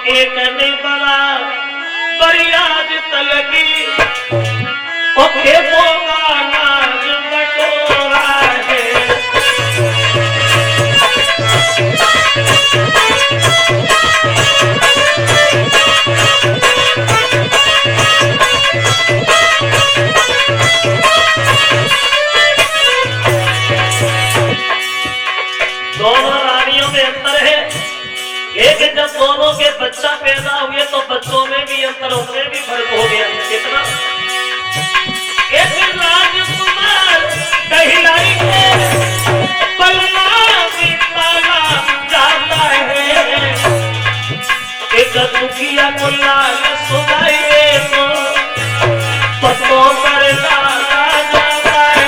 एक नहीं बना बरियाज तलगी ओ खेतों का नाज बटोरा है। दोनों रानियों में अंतर है, लेकिन जब दोनों के बच्चा पैदा हुए तो बच्चों में भी अंतर, उनमें भी फर्क हो गया। कितना? एक राजकुमार कहलाई के पलना भी पाला जाता है, एक दुखिया को लाल सुनाइए तो पत्तों पर डाला जाता है।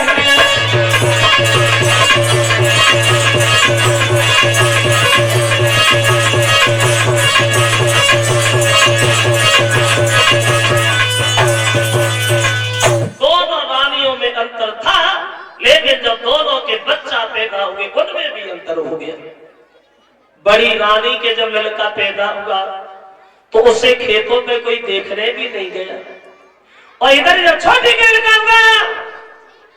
दोनों रानियों में अंतर था, लेकिन जब दोनों के बच्चा पैदा हुए उनमें भी अंतर हो गया। बड़ी रानी के जब लड़का पैदा हुआ तो उसे खेतों पे कोई देखने भी नहीं गया, और इधर जब छोटी के लड़का हुआ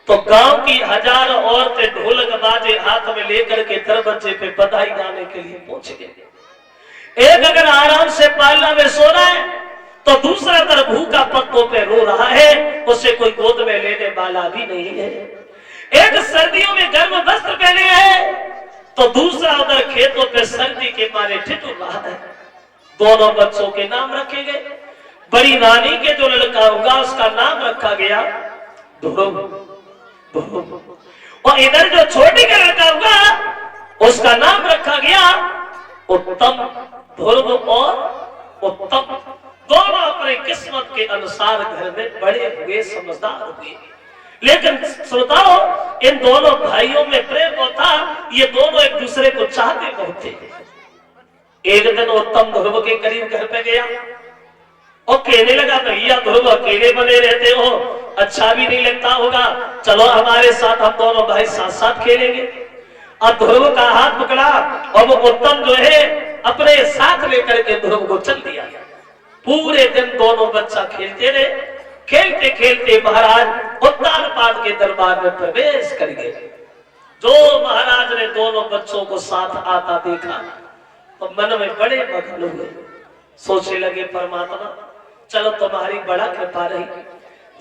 तो गांव की हजारों औरतें ढोलक बाजे हाथ में लेकर के दरवाजे पे बधाई गाने के लिए पहुंच गए। एक अगर आराम से पालना में सो रहा है तो दूसरा तरफ भूखा पत्तों पे रो रहा है, उसे कोई गोद में लेने वाला भी नहीं है। एक सर्दियों में गर्म वस्त्र पहने है तो दूसरा उधर खेतों पे सर्दी के मारे ठिठुर रहा है। दोनों बच्चों के नाम रखे गए। बड़ी रानी के जो लड़का होगा उसका नाम रखा गया ध्रुव, और इधर जो छोटी का लड़का होगा उसका नाम रखा गया उत्तम। ध्रुव और उत्तम दोनों अपनी किस्मत के अनुसार घर में बड़े हुए, समझदार हुए। लेकिन श्रोताओ, इन दोनों भाइयों में प्रेम था, ये दोनों एक दूसरे को चाहते बहुत थे। एक दिन उत्तम ध्रुव के करीब घर पे गया और कहने लगा, भैया ध्रुव अकेले बने रहते हो, अच्छा भी नहीं लगता होगा, चलो हमारे साथ, हम दोनों भाई साथ साथ खेलेंगे। अब ध्रुव का हाथ पकड़ा और वो उत्तम जो है अपने साथ लेकर के ध्रुव को चल दिया। पूरे दिन दोनों बच्चा खेलते रहे। खेलते खेलते महाराज उत्तानपाद के दरबार में प्रवेश कर गए। जो महाराज ने दोनों बच्चों को साथ आता देखा तो मन में बड़े मग्न हुए। सोचने लगे, परमात्मा चलो तुम्हारी बड़ा कृपा रही,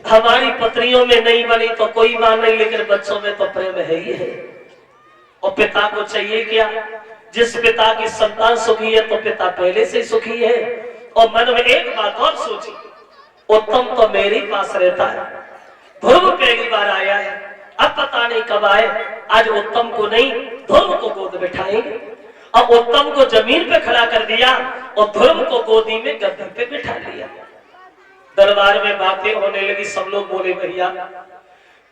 हमारी पत्नियों में नहीं बनी तो कोई बात नहीं, लेकिन बच्चों में तो प्रेम है ही है। और पिता को चाहिए क्या? जिस पिता की संतान सुखी है तो पिता पहले से सुखी है। और मन में एक बात और सोची, उत्तम तो मेरे पास रहता है, ध्रुव पहली बार आया है, अब पता नहीं कब आए। आज उत्तम को नहीं ध्रुव को गोद बिठाएंगे। अब उत्तम को जमीन पे खड़ा कर दिया और ध्रुव को गोदी में गद्दे पे बिठा लिया। दरबार में बातें होने लगी। सब लोग बोले, भैया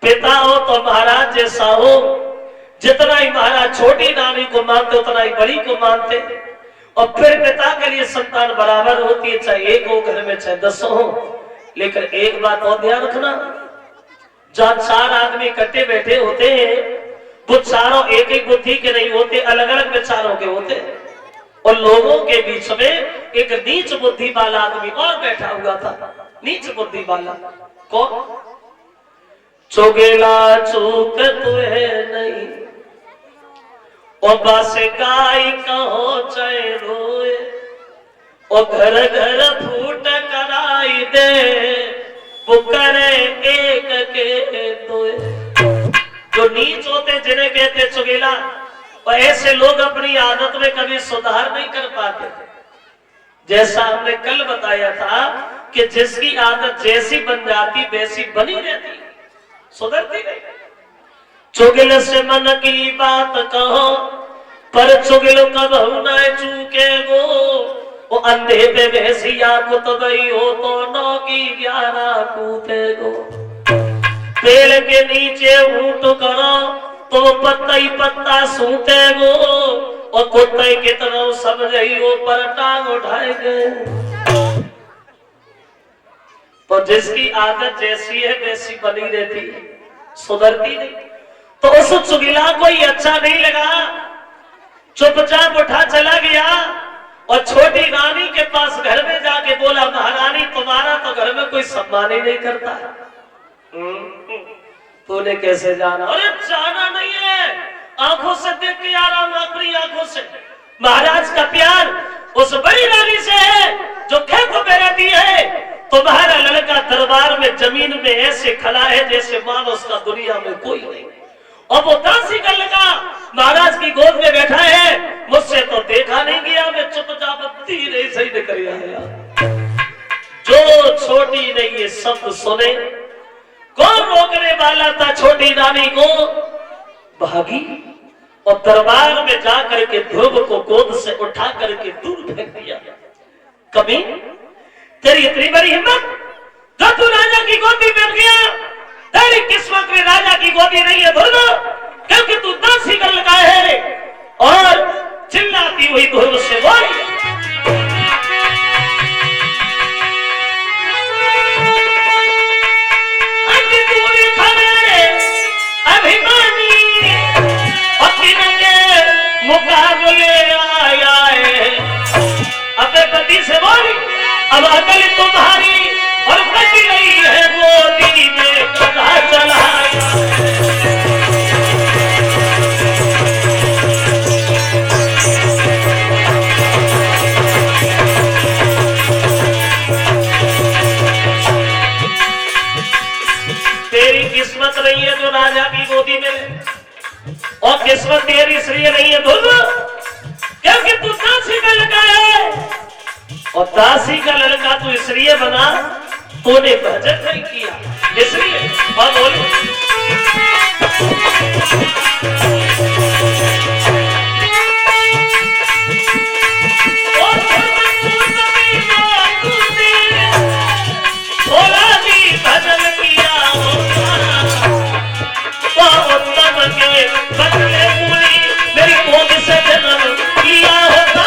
पिता हो तो महाराज जैसा हो, जितना ही महाराज छोटी नानी को मानते उतना ही बड़ी को मानते, और फिर पिता के लिए संतान बराबर होती है, चाहे एक हो घर में चाहे 10 हो। लेकिन एक बात और ध्यान रखना, जहां 4 आदमी इकट्ठे बैठे होते हैं वो चारों एक ही बुद्धि के नहीं होते, अलग अलग विचारों के होते। और लोगों के बीच में एक नीच बुद्धि वाला आदमी और बैठा हुआ था। नीच बुद्धि वाला कौन? चुगेला चूक तुहे नहीं, और बस गाय कहो चाहे रोए, और घर घर फूट कराई दे, वो करे एक के दोए। जो नीच होते जिन्हें कहते चुगेला, और ऐसे लोग अपनी आदत में कभी सुधार नहीं कर पाते। जैसा हमने कल बताया था कि जिसकी आदत जैसी बन जाती वैसी बनी रहती, सुधरती नहीं। चुगल से मन की बात कहो, पर चुगल कबहू न चूके गो, वो अंधे पे भैंसिया कुतबई हो तो 9 की 11 कूते गो। पेड़ के नीचे ऊंट करो तो पत्ता ही पत्ता सूते गो, और कुत्ते की तरह समझई हो पर टांग उठाए गए। तो जिसकी आदत जैसी है वैसी बनी रहती है, सुधरती नहीं। तो उस चुगला को ही अच्छा नहीं लगा, चुपचाप उठा चला गया और छोटी रानी के पास घर में जाके बोला, महारानी तुम्हारा तो घर में कोई सम्मान ही नहीं करता है। तूने कैसे जाना? अरे जाना नहीं है, आंखों से देख के आ रहा हूं, अपनी आंखों से। महाराज का प्यार उस बड़ी रानी से है जो खेत में रहती है। तुम्हारा लड़का दरबार में जमीन में ऐसे खड़ा है जैसे मानो उसका दुनिया में कोई नहीं। अब वो दासी का लड़का महाराज की गोद में बैठा है, मुझसे तो देखा नहीं गया, मैं चुपचाप धीरे से ही निकल आया। जो छोटी ने ये शब्द सुने, कौन रोकने वाला था छोटी रानी को? भागी और दरबार में जाकर के ध्रुव को गोद से उठा करके दूर फेंक दिया। कभी तेरी इतनी बड़ी हिम्मत जो तू राजा की गोदी में गया? तेरी किस्मत में राजा की गोदी नहीं है ध्रुव, क्योंकि तू दासी का लगा है। और चिल्लाती हुई ध्रुव से बोली, मुकाबले आया है अपने पति से बोली, अब अकल तुम्हारी और कट गई है गोदी में गधा चलाया। तेरी किस्मत नहीं है जो राजा की गोदी में, और किस्मत तेरी इसलिए नहीं है ध्रुव क्योंकि तू दासी का लड़का है। और दासी का लड़का तू इसलिए बना, तूने भजन नहीं किया इसलिए। और बोलो, भजन किया के बदले पूरी मेरी गोद से जन्म किया होता।